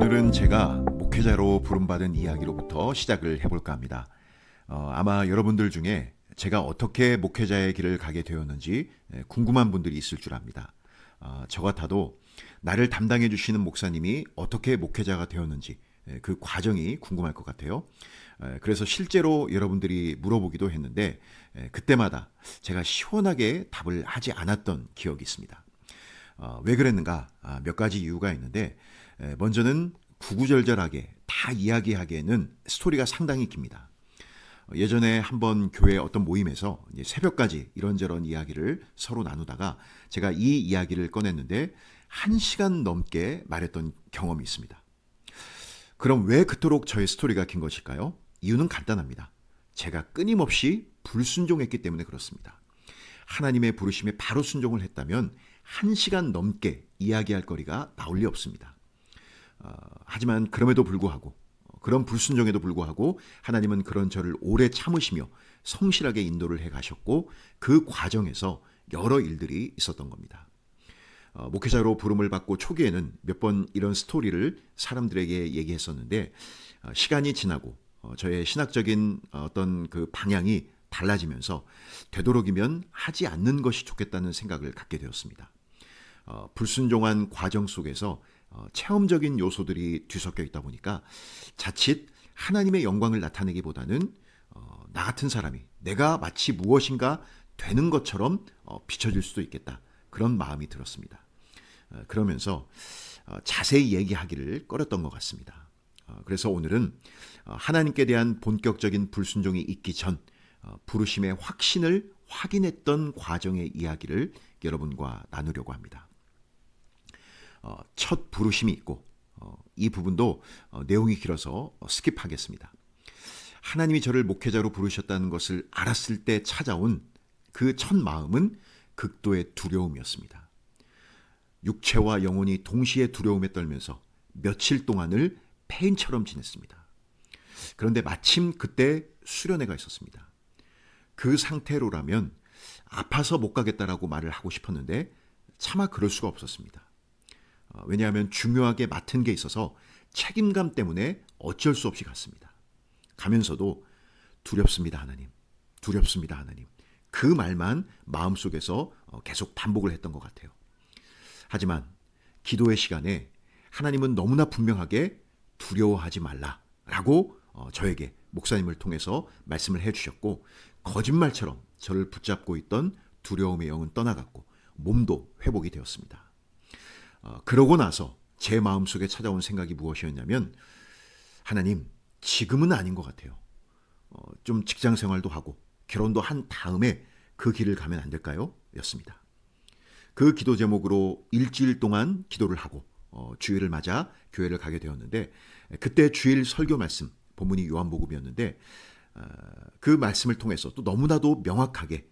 오늘은 제가 목회자로 부름받은 이야기로부터 시작을 해볼까 합니다. 아마 여러분들 중에 제가 어떻게 목회자의 길을 가게 되었는지 궁금한 분들이 있을 줄 압니다. 저 같아도 나를 담당해 주시는 목사님이 어떻게 목회자가 되었는지 그 과정이 궁금할 것 같아요. 그래서 실제로 여러분들이 물어보기도 했는데 그때마다 제가 시원하게 답을 하지 않았던 기억이 있습니다. 왜 그랬는가? 몇 가지 이유가 있는데 먼저는 구구절절하게 다 이야기하기에는 스토리가 상당히 깁니다. 예전에 한번 교회 어떤 모임에서 새벽까지 이런저런 이야기를 서로 나누다가 제가 이 이야기를 꺼냈는데 1시간 넘게 말했던 경험이 있습니다. 그럼 왜 그토록 저의 스토리가 긴 것일까요? 이유는 간단합니다. 제가 끊임없이 불순종했기 때문에 그렇습니다. 하나님의 부르심에 바로 순종을 했다면 1시간 넘게 이야기할 거리가 나올 리 없습니다. 하지만 그럼에도 불구하고 그런 불순종에도 불구하고 하나님은 그런 저를 오래 참으시며 성실하게 인도를 해가셨고 그 과정에서 여러 일들이 있었던 겁니다. 목회자로 부름을 받고 초기에는 몇 번 이런 스토리를 사람들에게 얘기했었는데 시간이 지나고 저의 신학적인 어떤 그 방향이 달라지면서 되도록이면 하지 않는 것이 좋겠다는 생각을 갖게 되었습니다. 불순종한 과정 속에서 체험적인 요소들이 뒤섞여 있다 보니까 자칫 하나님의 영광을 나타내기보다는 나 같은 사람이 내가 마치 무엇인가 되는 것처럼 비춰질 수도 있겠다. 그런 마음이 들었습니다. 그러면서 자세히 얘기하기를 꺼렸던 것 같습니다. 그래서 오늘은 하나님께 대한 본격적인 불순종이 있기 전 부르심의 확신을 확인했던 과정의 이야기를 여러분과 나누려고 합니다. 첫 부르심이 있고 이 부분도 내용이 길어서 스킵하겠습니다. 하나님이 저를 목회자로 부르셨다는 것을 알았을 때 찾아온 그 첫 마음은 극도의 두려움이었습니다. 육체와 영혼이 동시에 두려움에 떨면서 며칠 동안을 폐인처럼 지냈습니다. 그런데 마침 그때 수련회가 있었습니다. 그 상태로라면 아파서 못 가겠다라고 말을 하고 싶었는데 차마 그럴 수가 없었습니다. 왜냐하면 중요하게 맡은 게 있어서 책임감 때문에 어쩔 수 없이 갔습니다. 가면서도 두렵습니다, 하나님. 두렵습니다, 하나님. 그 말만 마음속에서 계속 반복을 했던 것 같아요. 하지만 기도의 시간에 하나님은 너무나 분명하게 두려워하지 말라라고 저에게 목사님을 통해서 말씀을 해주셨고 거짓말처럼 저를 붙잡고 있던 두려움의 영은 떠나갔고 몸도 회복이 되었습니다. 그러고 나서 제 마음속에 찾아온 생각이 무엇이었냐면 하나님, 지금은 아닌 것 같아요. 좀 직장 생활도 하고 결혼도 한 다음에 그 길을 가면 안 될까요? 였습니다. 그 기도 제목으로 일주일 동안 기도를 하고 주일을 맞아 교회를 가게 되었는데 그때 주일 설교 말씀, 본문이 요한복음이었는데 그 말씀을 통해서 또 너무나도 명확하게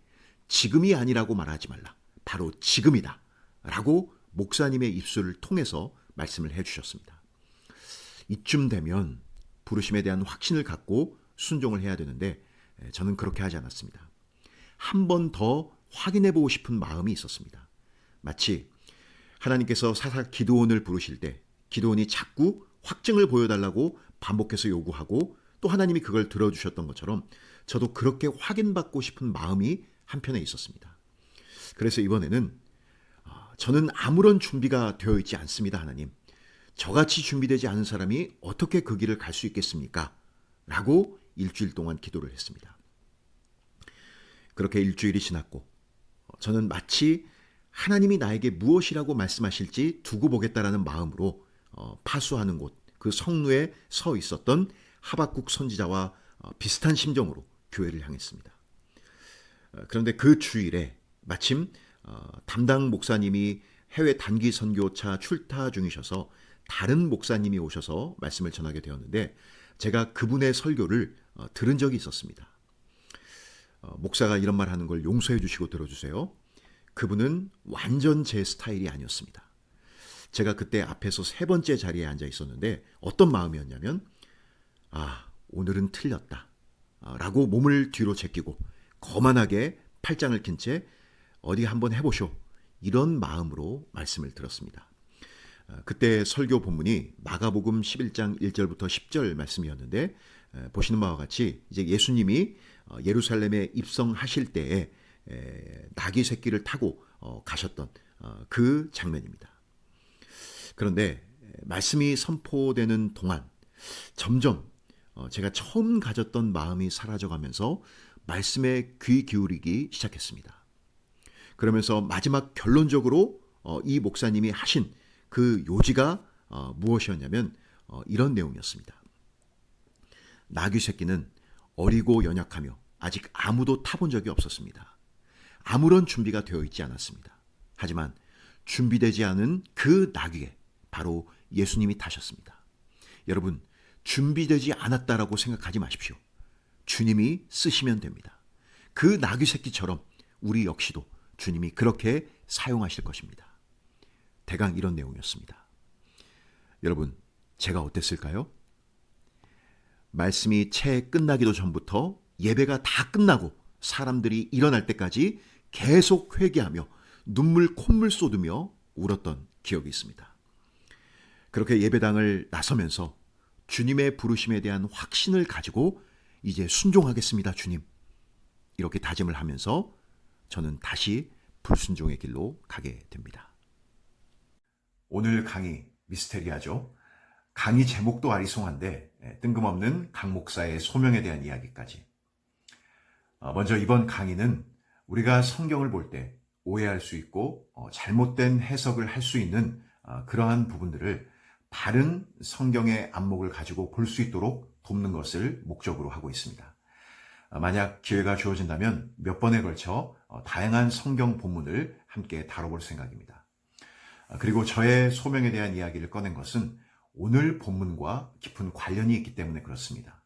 지금이 아니라고 말하지 말라. 바로 지금이다. 라고 목사님의 입술을 통해서 말씀을 해주셨습니다. 이쯤 되면 부르심에 대한 확신을 갖고 순종을 해야 되는데 저는 그렇게 하지 않았습니다. 한 번 더 확인해보고 싶은 마음이 있었습니다. 마치 하나님께서 사사 기드온을 부르실 때 기드온이 자꾸 확증을 보여달라고 반복해서 요구하고 또 하나님이 그걸 들어주셨던 것처럼 저도 그렇게 확인받고 싶은 마음이 한편에 있었습니다. 그래서 이번에는 저는 아무런 준비가 되어 있지 않습니다, 하나님. 저같이 준비되지 않은 사람이 어떻게 그 길을 갈 수 있겠습니까? 라고 일주일 동안 기도를 했습니다. 그렇게 일주일이 지났고 저는 마치 하나님이 나에게 무엇이라고 말씀하실지 두고 보겠다라는 마음으로 파수하는 곳, 그 성루에 서 있었던 하박국 선지자와 비슷한 심정으로 교회를 향했습니다. 그런데 그 주일에 마침 담당 목사님이 해외 단기 선교차 출타 중이셔서 다른 목사님이 오셔서 말씀을 전하게 되었는데 제가 그분의 설교를 들은 적이 있었습니다. 목사가 이런 말 하는 걸 용서해 주시고 들어주세요. 그분은 완전 제 스타일이 아니었습니다. 제가 그때 앞에서 3번째 자리에 앉아 있었는데 어떤 마음이었냐면 오늘은 틀렸다 라고 몸을 뒤로 제끼고 거만하게 팔짱을 낀 채 어디 한번 해보쇼 이런 마음으로 말씀을 들었습니다. 그때 설교 본문이 마가복음 11장 1절부터 10절 말씀이었는데 보시는 바와 같이 이제 예수님이 예루살렘에 입성하실 때에 나귀 새끼를 타고 가셨던 그 장면입니다. 그런데 말씀이 선포되는 동안 점점 제가 처음 가졌던 마음이 사라져가면서 말씀에 귀 기울이기 시작했습니다. 그러면서 마지막 결론적으로 이 목사님이 하신 그 요지가 무엇이었냐면 이런 내용이었습니다. 나귀 새끼는 어리고 연약하며 아직 아무도 타본 적이 없었습니다. 아무런 준비가 되어 있지 않았습니다. 하지만 준비되지 않은 그 나귀에 바로 예수님이 타셨습니다. 여러분, 준비되지 않았다라고 생각하지 마십시오. 주님이 쓰시면 됩니다. 그 나귀 새끼처럼 우리 역시도 주님이 그렇게 사용하실 것입니다. 대강 이런 내용이었습니다. 여러분, 제가 어땠을까요? 말씀이 채 끝나기도 전부터 예배가 다 끝나고 사람들이 일어날 때까지 계속 회개하며 눈물 콧물 쏟으며 울었던 기억이 있습니다. 그렇게 예배당을 나서면서 주님의 부르심에 대한 확신을 가지고 이제 순종하겠습니다, 주님. 이렇게 다짐을 하면서 저는 다시 불순종의 길로 가게 됩니다. 오늘 강의 미스테리하죠. 강의 제목도 아리송한데 뜬금없는 강 목사의 소명에 대한 이야기까지. 먼저 이번 강의는 우리가 성경을 볼 때 오해할 수 있고 잘못된 해석을 할 수 있는 그러한 부분들을 바른 성경의 안목을 가지고 볼 수 있도록 돕는 것을 목적으로 하고 있습니다. 만약 기회가 주어진다면 몇 번에 걸쳐 다양한 성경 본문을 함께 다뤄볼 생각입니다. 그리고 저의 소명에 대한 이야기를 꺼낸 것은 오늘 본문과 깊은 관련이 있기 때문에 그렇습니다.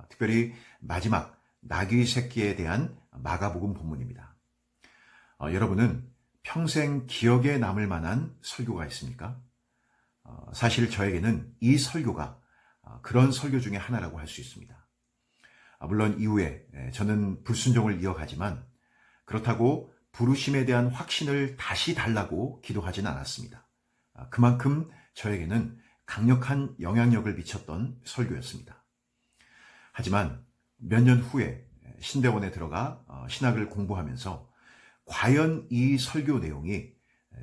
특별히 마지막 나귀 새끼에 대한 마가복음 본문입니다. 여러분은 평생 기억에 남을 만한 설교가 있습니까? 사실 저에게는 이 설교가 그런 설교 중에 하나라고 할 수 있습니다. 물론 이후에 저는 불순종을 이어가지만 그렇다고 부르심에 대한 확신을 다시 달라고 기도하지는 않았습니다. 그만큼 저에게는 강력한 영향력을 미쳤던 설교였습니다. 하지만 몇 년 후에 신대원에 들어가 신학을 공부하면서 과연 이 설교 내용이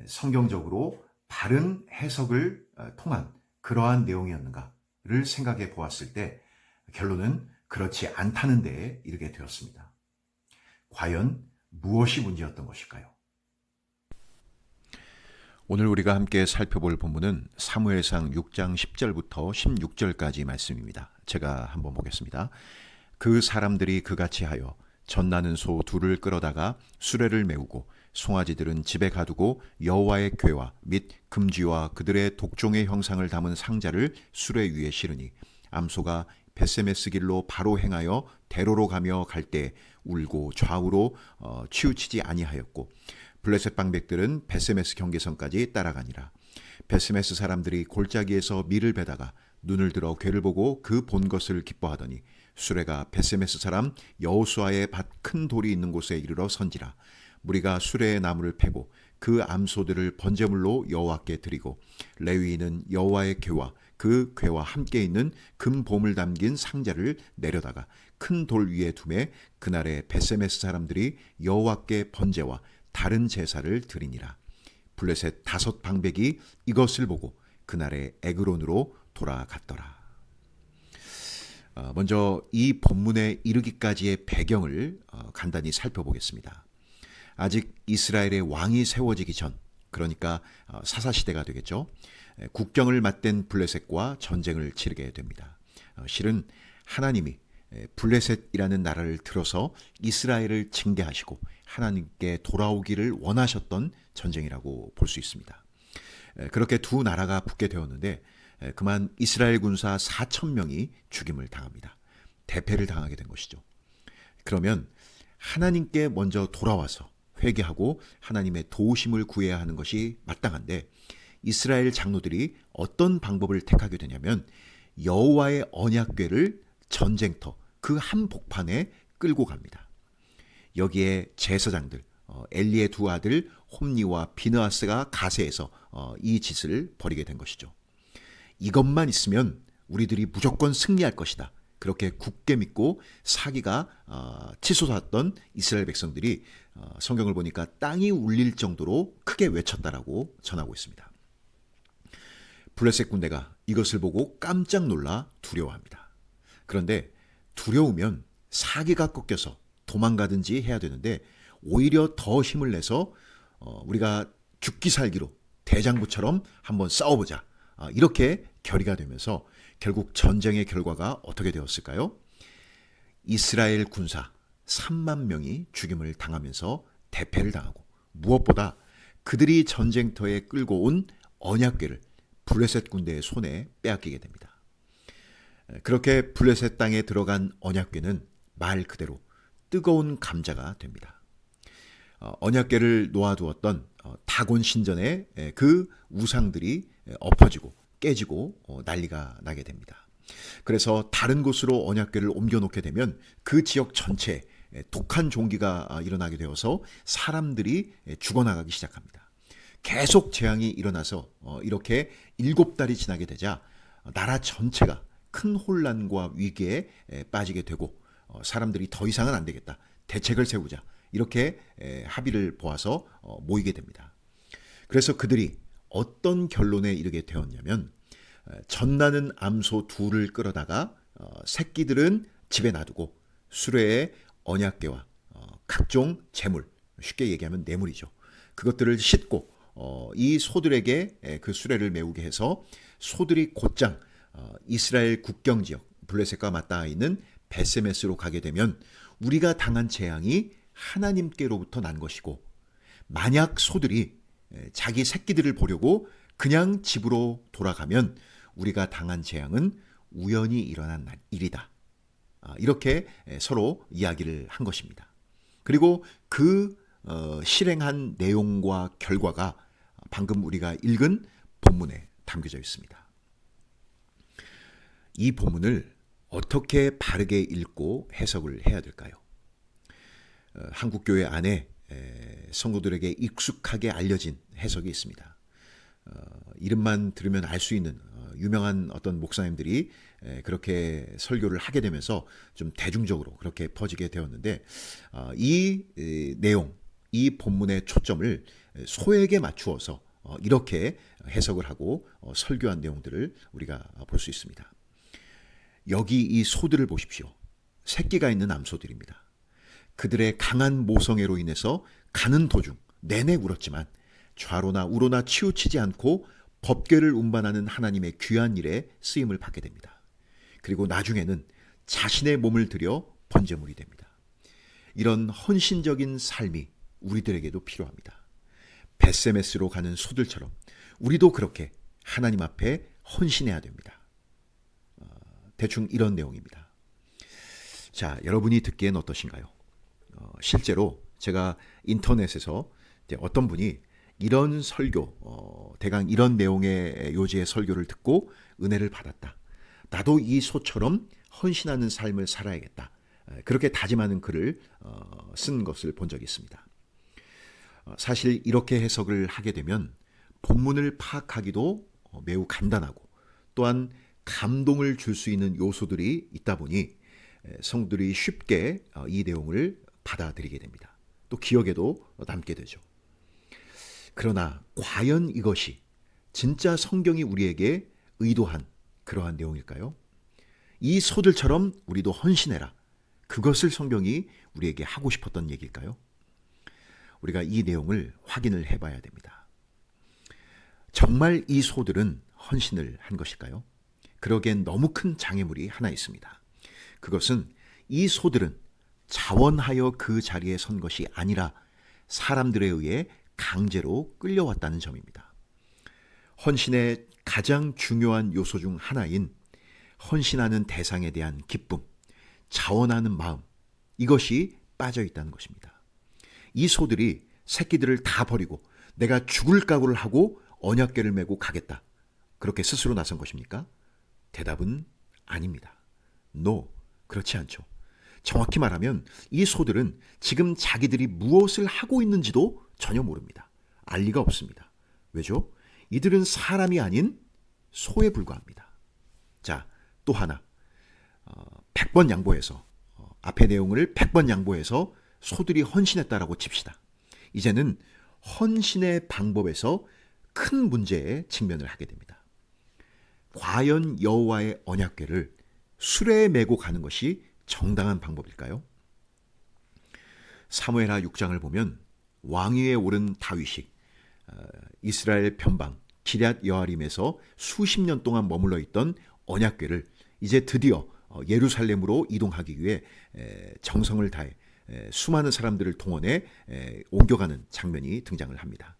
성경적으로 바른 해석을 통한 그러한 내용이었는가를 생각해 보았을 때 결론은 그렇지 않다는 데에 이르게 되었습니다. 과연 무엇이 문제였던 것일까요? 오늘 우리가 함께 살펴볼 본문은 사무엘상 6장 10절부터 16절까지 말씀입니다. 제가 한번 보겠습니다. 그 사람들이 그같이 하여 젖나는 소 둘을 끌어다가 수레를 메우고 송아지들은 집에 가두고 여호와의 궤와 및 금쥐와 그들의 독종의 형상을 담은 상자를 수레 위에 실으니 암소가 벳세메스 길로 바로 행하여 대로로 가며 갈 때 울고 좌우로 치우치지 아니하였고 블레셋 방백들은 벳세메스 경계선까지 따라가니라. 벳세메스 사람들이 골짜기에서 밀을 베다가 눈을 들어 궤를 보고 그 본 것을 기뻐하더니 수레가 벳세메스 사람 여호수아의 밭 큰 돌이 있는 곳에 이르러 선지라. 무리가 수레의 나무를 패고 그 암소들을 번제물로 여호와께 드리고 레위인은 여호와의 궤와 그 궤와 함께 있는 금봄을 담긴 상자를 내려다가 큰 돌 위에 두매 그날에 벳세메스 사람들이 여호와께 번제와 다른 제사를 드리니라. 블레셋 5 방백이 이것을 보고 그날에 에그론으로 돌아갔더라. 먼저 이 본문에 이르기까지의 배경을 간단히 살펴보겠습니다. 아직 이스라엘의 왕이 세워지기 전, 그러니까 사사시대가 되겠죠. 국경을 맞댄 블레셋과 전쟁을 치르게 됩니다. 실은 하나님이 블레셋이라는 나라를 들어서 이스라엘을 징계하시고 하나님께 돌아오기를 원하셨던 전쟁이라고 볼 수 있습니다. 그렇게 두 나라가 붙게 되었는데 그만 이스라엘 군사 4,000명이 죽임을 당합니다. 대패를 당하게 된 것이죠. 그러면 하나님께 먼저 돌아와서 회개하고 하나님의 도우심을 구해야 하는 것이 마땅한데 이스라엘 장로들이 어떤 방법을 택하게 되냐면 여호와의 언약궤를 전쟁터 그 한복판에 끌고 갑니다. 여기에 제사장들, 엘리의 두 아들 홈니와 비느하스가 가세해서 이 짓을 벌이게 된 것이죠. 이것만 있으면 우리들이 무조건 승리할 것이다. 그렇게 굳게 믿고 사기가 치솟았던 이스라엘 백성들이 성경을 보니까 땅이 울릴 정도로 크게 외쳤다라고 전하고 있습니다. 블레셋 군대가 이것을 보고 깜짝 놀라 두려워합니다. 그런데 두려우면 사기가 꺾여서 도망가든지 해야 되는데 오히려 더 힘을 내서 우리가 죽기 살기로 대장부처럼 한번 싸워보자. 이렇게 결의가 되면서 결국 전쟁의 결과가 어떻게 되었을까요? 이스라엘 군사 3만 명이 죽임을 당하면서 대패를 당하고 무엇보다 그들이 전쟁터에 끌고 온 언약궤를 블레셋 군대의 손에 빼앗기게 됩니다. 그렇게 블레셋 땅에 들어간 언약궤는 말 그대로 뜨거운 감자가 됩니다. 언약궤를 놓아두었던 다곤 신전의 그 우상들이 엎어지고 깨지고 난리가 나게 됩니다. 그래서 다른 곳으로 언약궤를 옮겨놓게 되면 그 지역 전체에 독한 종기가 일어나게 되어서 사람들이 죽어나가기 시작합니다. 계속 재앙이 일어나서 이렇게 7달이 지나게 되자 나라 전체가 큰 혼란과 위기에 빠지게 되고 사람들이 더 이상은 안 되겠다. 대책을 세우자. 이렇게 합의를 보아서 모이게 됩니다. 그래서 그들이 어떤 결론에 이르게 되었냐면 젖나는 암소 둘을 끌어다가 새끼들은 집에 놔두고 수레에 언약궤와 각종 재물, 쉽게 얘기하면 뇌물이죠. 그것들을 싣고 이 소들에게 그 수레를 메우게 해서 소들이 곧장 이스라엘 국경지역 블레셋과 맞닿아 있는 베세메스로 가게 되면 우리가 당한 재앙이 하나님께로부터 난 것이고 만약 소들이 자기 새끼들을 보려고 그냥 집으로 돌아가면 우리가 당한 재앙은 우연히 일어난 일이다. 이렇게 서로 이야기를 한 것입니다. 그리고 그 실행한 내용과 결과가 방금 우리가 읽은 본문에 담겨져 있습니다. 이 본문을 어떻게 바르게 읽고 해석을 해야 될까요? 한국교회 안에 성도들에게 익숙하게 알려진 해석이 있습니다. 이름만 들으면 알 수 있는 유명한 어떤 목사님들이 그렇게 설교를 하게 되면서 좀 대중적으로 그렇게 퍼지게 되었는데 이 내용, 이 본문의 초점을 소에게 맞추어서 이렇게 해석을 하고 설교한 내용들을 우리가 볼 수 있습니다. 여기 이 소들을 보십시오. 새끼가 있는 암소들입니다. 그들의 강한 모성애로 인해서 가는 도중 내내 울었지만 좌로나 우로나 치우치지 않고 법궤를 운반하는 하나님의 귀한 일에 쓰임을 받게 됩니다. 그리고 나중에는 자신의 몸을 들여 번제물이 됩니다. 이런 헌신적인 삶이 우리들에게도 필요합니다. 베세메스로 가는 소들처럼 우리도 그렇게 하나님 앞에 헌신해야 됩니다. 대충 이런 내용입니다. 자, 여러분이 듣기엔 어떠신가요? 실제로 제가 인터넷에서 어떤 분이 이런 설교, 대강 이런 내용의 요지의 설교를 듣고 은혜를 받았다. 나도 이 소처럼 헌신하는 삶을 살아야겠다. 그렇게 다짐하는 글을 쓴 것을 본 적이 있습니다. 사실 이렇게 해석을 하게 되면 본문을 파악하기도 매우 간단하고 또한 감동을 줄 수 있는 요소들이 있다 보니 성도들이 쉽게 이 내용을 받아들이게 됩니다. 또 기억에도 남게 되죠. 그러나 과연 이것이 진짜 성경이 우리에게 의도한 그러한 내용일까요? 이 소들처럼 우리도 헌신해라. 그것을 성경이 우리에게 하고 싶었던 얘기일까요? 우리가 이 내용을 확인을 해봐야 됩니다. 정말 이 소들은 헌신을 한 것일까요? 그러기엔 너무 큰 장애물이 하나 있습니다. 그것은 이 소들은 자원하여 그 자리에 선 것이 아니라 사람들에 의해 강제로 끌려왔다는 점입니다. 헌신의 가장 중요한 요소 중 하나인 헌신하는 대상에 대한 기쁨, 자원하는 마음, 이것이 빠져 있다는 것입니다. 이 소들이 새끼들을 다 버리고 내가 죽을 각오를 하고 언약궤를 메고 가겠다. 그렇게 스스로 나선 것입니까? 대답은 아닙니다. No, 그렇지 않죠. 정확히 말하면 이 소들은 지금 자기들이 무엇을 하고 있는지도 전혀 모릅니다. 알 리가 없습니다. 왜죠? 이들은 사람이 아닌 소에 불과합니다. 자, 또 하나. 100번 양보해서 앞의 내용을 100번 양보해서 소들이 헌신했다라고 칩시다. 이제는 헌신의 방법에서 큰 문제에 직면을 하게 됩니다. 과연 여호와의 언약궤를 수레에 메고 가는 것이 정당한 방법일까요? 사무엘하 6장을 보면 왕위에 오른 다윗이 이스라엘 변방 기럇 여아림에서 수십 년 동안 머물러 있던 언약궤를 이제 드디어 예루살렘으로 이동하기 위해 정성을 다해 수많은 사람들을 동원해 옮겨가는 장면이 등장을 합니다.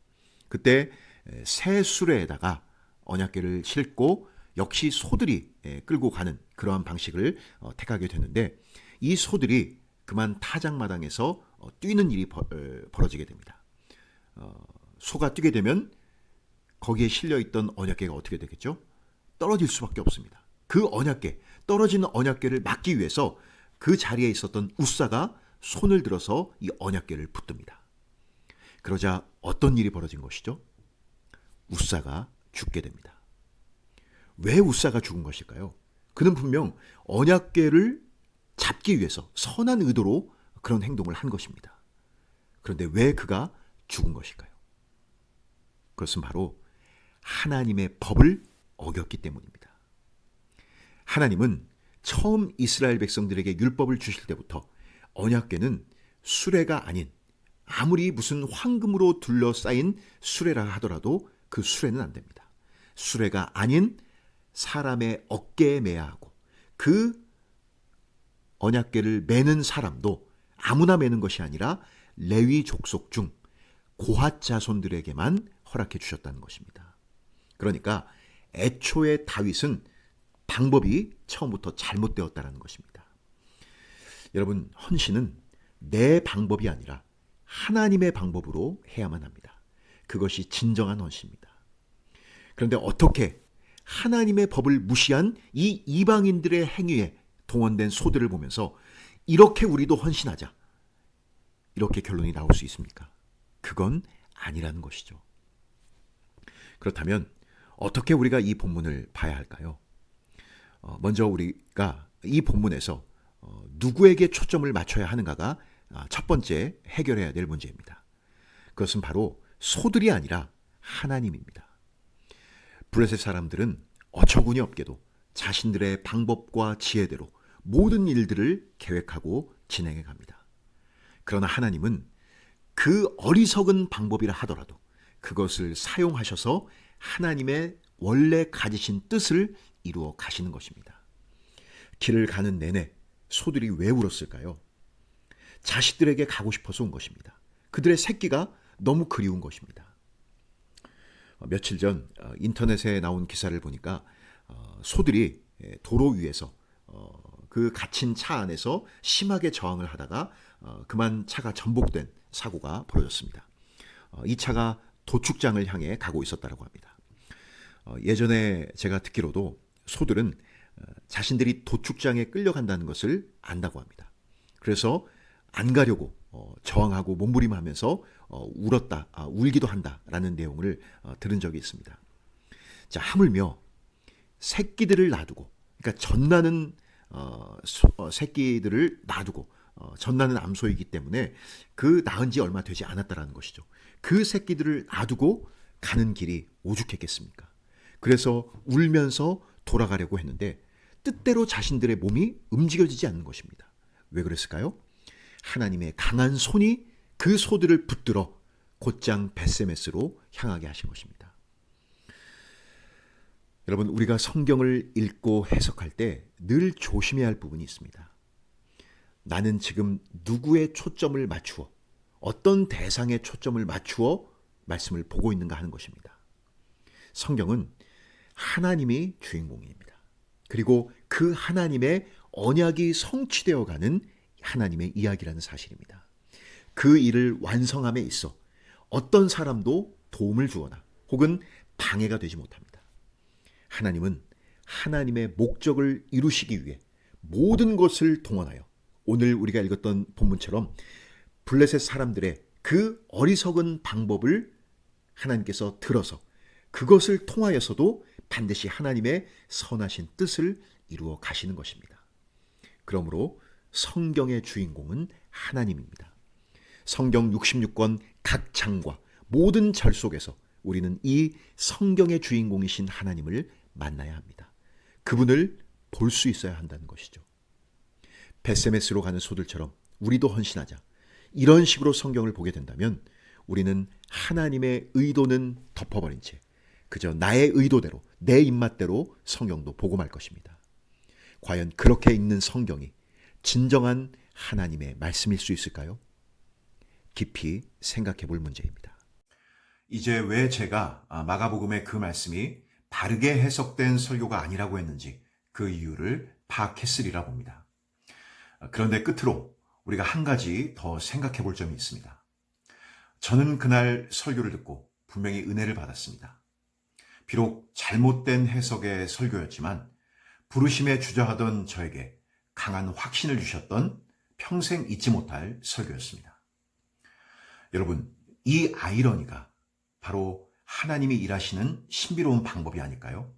그때 새 수레에다가 언약궤를 싣고 역시 소들이 끌고 가는 그러한 방식을 택하게 됐는데 이 소들이 그만 타작마당에서 뛰는 일이 벌어지게 됩니다. 소가 뛰게 되면 거기에 실려있던 언약궤가 어떻게 되겠죠? 떨어질 수밖에 없습니다. 그 언약궤, 떨어지는 언약궤를 막기 위해서 그 자리에 있었던 웃사가 손을 들어서 이 언약궤를 붙듭니다. 그러자 어떤 일이 벌어진 것이죠? 웃사가 죽게 됩니다. 왜 웃사가 죽은 것일까요? 그는 분명 언약궤를 잡기 위해서 선한 의도로 그런 행동을 한 것입니다. 그런데 왜 그가 죽은 것일까요? 그것은 바로 하나님의 법을 어겼기 때문입니다. 하나님은 처음 이스라엘 백성들에게 율법을 주실 때부터 언약궤는 수레가 아닌 아무리 무슨 황금으로 둘러싸인 수레라 하더라도 그 수레는 안 됩니다. 수레가 아닌 사람의 어깨에 매야 하고 그 언약궤를 매는 사람도 아무나 매는 것이 아니라 레위 족속 중 고핫 자손들에게만 허락해 주셨다는 것입니다. 그러니까 애초에 다윗은 방법이 처음부터 잘못되었다는 것입니다. 여러분, 헌신은 내 방법이 아니라 하나님의 방법으로 해야만 합니다. 그것이 진정한 헌신입니다. 그런데 어떻게 하나님의 법을 무시한 이 이방인들의 행위에 동원된 소들을 보면서 이렇게 우리도 헌신하자, 이렇게 결론이 나올 수 있습니까? 그건 아니라는 것이죠. 그렇다면 어떻게 우리가 이 본문을 봐야 할까요? 먼저 우리가 이 본문에서 누구에게 초점을 맞춰야 하는가가 첫 번째 해결해야 될 문제입니다. 그것은 바로 소들이 아니라 하나님입니다. 블레셋 사람들은 어처구니 없게도 자신들의 방법과 지혜대로 모든 일들을 계획하고 진행해 갑니다. 그러나 하나님은 그 어리석은 방법이라 하더라도 그것을 사용하셔서 하나님의 원래 가지신 뜻을 이루어 가시는 것입니다. 길을 가는 내내 소들이 왜 울었을까요? 자식들에게 가고 싶어서 온 것입니다. 그들의 새끼가 너무 그리운 것입니다. 며칠 전 인터넷에 나온 기사를 보니까 소들이 도로 위에서 그 갇힌 차 안에서 심하게 저항을 하다가 그만 차가 전복된 사고가 벌어졌습니다. 이 차가 도축장을 향해 가고 있었다고 합니다. 예전에 제가 듣기로도 소들은 자신들이 도축장에 끌려간다는 것을 안다고 합니다. 그래서 안 가려고 저항하고 몸부림하면서 울기도 한다라는 내용을 들은 적이 있습니다. 자, 하물며 새끼들을 놔두고, 그러니까 젖나는 새끼들을 놔두고 젖나는 암소이기 때문에 그 낳은 지 얼마 되지 않았다라는 것이죠. 그 새끼들을 놔두고 가는 길이 오죽했겠습니까? 그래서 울면서 돌아가려고 했는데 뜻대로 자신들의 몸이 움직여지지 않는 것입니다. 왜 그랬을까요? 하나님의 강한 손이 그 소들을 붙들어 곧장 벳세메스로 향하게 하신 것입니다. 여러분, 우리가 성경을 읽고 해석할 때 늘 조심해야 할 부분이 있습니다. 나는 지금 누구의 초점을 맞추어, 어떤 대상의 초점을 맞추어 말씀을 보고 있는가 하는 것입니다. 성경은 하나님이 주인공입니다. 그리고 그 하나님의 언약이 성취되어 가는 하나님의 이야기라는 사실입니다. 그 일을 완성함에 있어 어떤 사람도 도움을 주거나 혹은 방해가 되지 못합니다. 하나님은 하나님의 목적을 이루시기 위해 모든 것을 동원하여 오늘 우리가 읽었던 본문처럼 블레셋 사람들의 그 어리석은 방법을 하나님께서 들어서 그것을 통하여서도 반드시 하나님의 선하신 뜻을 이루어 가시는 것입니다. 그러므로 성경의 주인공은 하나님입니다. 성경 66권 각 장과 모든 절 속에서 우리는 이 성경의 주인공이신 하나님을 만나야 합니다. 그분을 볼 수 있어야 한다는 것이죠. 벳세메스로 가는 소들처럼 우리도 헌신하자. 이런 식으로 성경을 보게 된다면 우리는 하나님의 의도는 덮어버린 채 그저 나의 의도대로 내 입맛대로 성경도 보고 말 것입니다. 과연 그렇게 읽는 성경이 진정한 하나님의 말씀일 수 있을까요? 깊이 생각해 볼 문제입니다. 이제 왜 제가 마가복음의 그 말씀이 바르게 해석된 설교가 아니라고 했는지 그 이유를 파악했으리라 봅니다. 그런데 끝으로 우리가 한 가지 더 생각해 볼 점이 있습니다. 저는 그날 설교를 듣고 분명히 은혜를 받았습니다. 비록 잘못된 해석의 설교였지만 부르심에 주저하던 저에게 강한 확신을 주셨던 평생 잊지 못할 설교였습니다. 여러분, 이 아이러니가 바로 하나님이 일하시는 신비로운 방법이 아닐까요?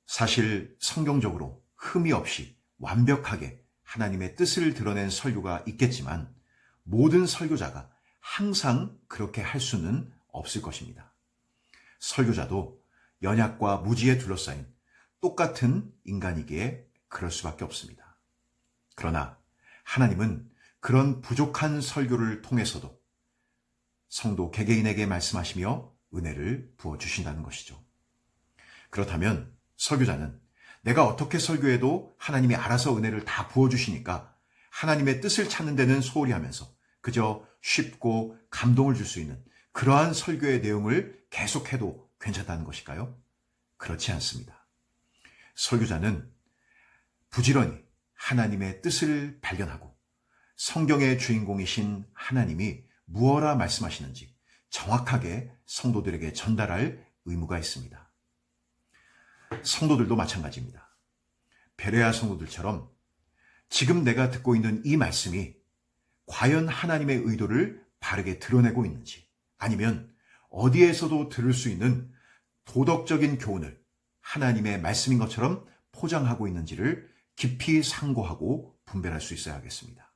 사실 성경적으로 흠이 없이 완벽하게 하나님의 뜻을 드러낸 설교가 있겠지만 모든 설교자가 항상 그렇게 할 수는 없을 것입니다. 설교자도 연약과 무지에 둘러싸인 똑같은 인간이기에 그럴 수밖에 없습니다. 그러나 하나님은 그런 부족한 설교를 통해서도 성도 개개인에게 말씀하시며 은혜를 부어주신다는 것이죠. 그렇다면 설교자는 내가 어떻게 설교해도 하나님이 알아서 은혜를 다 부어주시니까 하나님의 뜻을 찾는 데는 소홀히 하면서 그저 쉽고 감동을 줄 수 있는 그러한 설교의 내용을 계속해도 괜찮다는 것일까요? 그렇지 않습니다. 설교자는 부지런히 하나님의 뜻을 발견하고 성경의 주인공이신 하나님이 무엇라 말씀하시는지 정확하게 성도들에게 전달할 의무가 있습니다. 성도들도 마찬가지입니다. 베레아 성도들처럼 지금 내가 듣고 있는 이 말씀이 과연 하나님의 의도를 바르게 드러내고 있는지 아니면 어디에서도 들을 수 있는 도덕적인 교훈을 하나님의 말씀인 것처럼 포장하고 있는지를 깊이 상고하고 분별할 수 있어야 하겠습니다.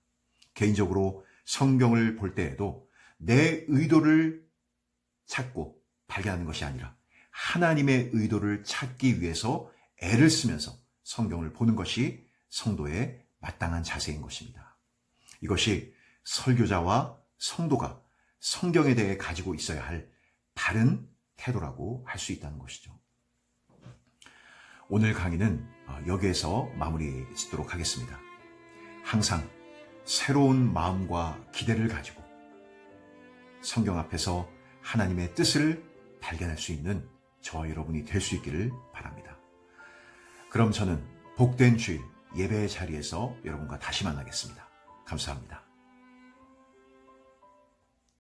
개인적으로 성경을 볼 때에도 내 의도를 찾고 발견하는 것이 아니라 하나님의 의도를 찾기 위해서 애를 쓰면서 성경을 보는 것이 성도의 마땅한 자세인 것입니다. 이것이 설교자와 성도가 성경에 대해 가지고 있어야 할 바른 태도라고 할 수 있다는 것이죠. 오늘 강의는 여기에서 마무리 짓도록 하겠습니다. 항상 새로운 마음과 기대를 가지고 성경 앞에서 하나님의 뜻을 발견할 수 있는 저와 여러분이 될 수 있기를 바랍니다. 그럼 저는 복된 주일 예배의 자리에서 여러분과 다시 만나겠습니다. 감사합니다.